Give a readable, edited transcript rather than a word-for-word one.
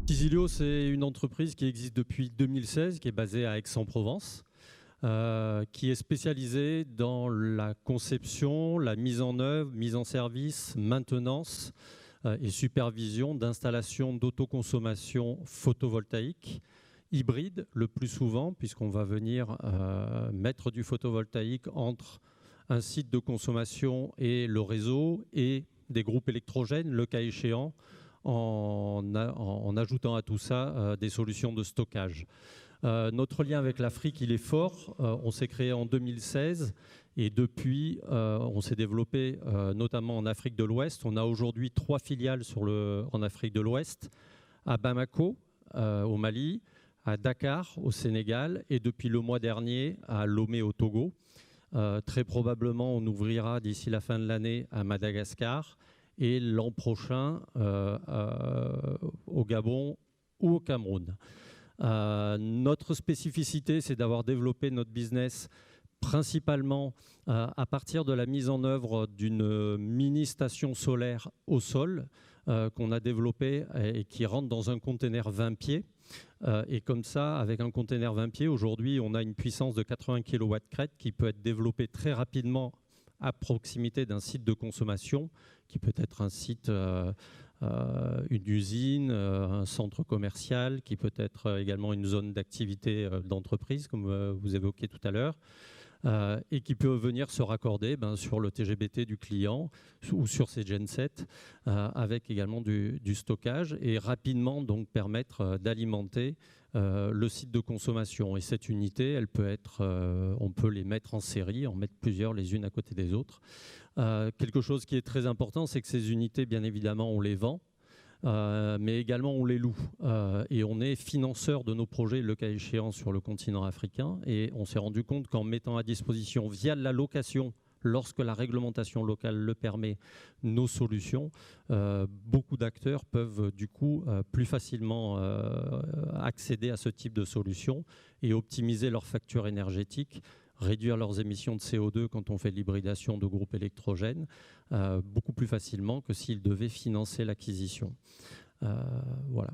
Tisilio, c'est une entreprise qui existe depuis 2016, qui est basée à Aix-en-Provence, qui est spécialisée dans la conception, la mise en œuvre, mise en service, maintenance et supervision d'installations d'autoconsommation photovoltaïque hybride, le plus souvent, puisqu'on va venir mettre du photovoltaïque entre un site de consommation et le réseau et des groupes électrogènes, le cas échéant, en ajoutant à tout ça des solutions de stockage. Notre lien avec l'Afrique, il est fort. On s'est créé en 2016 et depuis, on s'est développé notamment en Afrique de l'Ouest. On a aujourd'hui 3 filiales en Afrique de l'Ouest, à Bamako, au Mali, à Dakar, au Sénégal, et depuis le mois dernier, à Lomé, au Togo. Très probablement, on ouvrira d'ici la fin de l'année à Madagascar et l'an prochain au Gabon ou au Cameroun. Notre spécificité, c'est d'avoir développé notre business principalement à partir de la mise en œuvre d'une mini-station solaire au sol qu'on a développée et qui rentre dans un conteneur 20 pieds. Et comme ça, avec un conteneur 20 pieds, aujourd'hui, on a une puissance de 80 kW crête qui peut être développée très rapidement à proximité d'un site de consommation, qui peut être un site, une usine, un centre commercial, qui peut être également une zone d'activité d'entreprise, comme vous évoquiez tout à l'heure, et qui peut venir se raccorder sur le TGBT du client ou sur ses gensets, avec également du stockage, et rapidement donc permettre d'alimenter le site de consommation. Et cette unité, elle peut être, on peut les mettre en série, en mettre plusieurs les unes à côté des autres. Quelque chose qui est très important, c'est que ces unités, bien évidemment, on les vend, mais également on les loue. Et on est financeur de nos projets, le cas échéant, sur le continent africain. Et on s'est rendu compte qu'en mettant à disposition, via la location, lorsque la réglementation locale le permet, nos solutions, beaucoup d'acteurs peuvent du coup plus facilement accéder à ce type de solutions et optimiser leur facture énergétique, réduire leurs émissions de CO2 quand on fait l'hybridation de groupes électrogènes, beaucoup plus facilement que s'ils devaient financer l'acquisition. Voilà.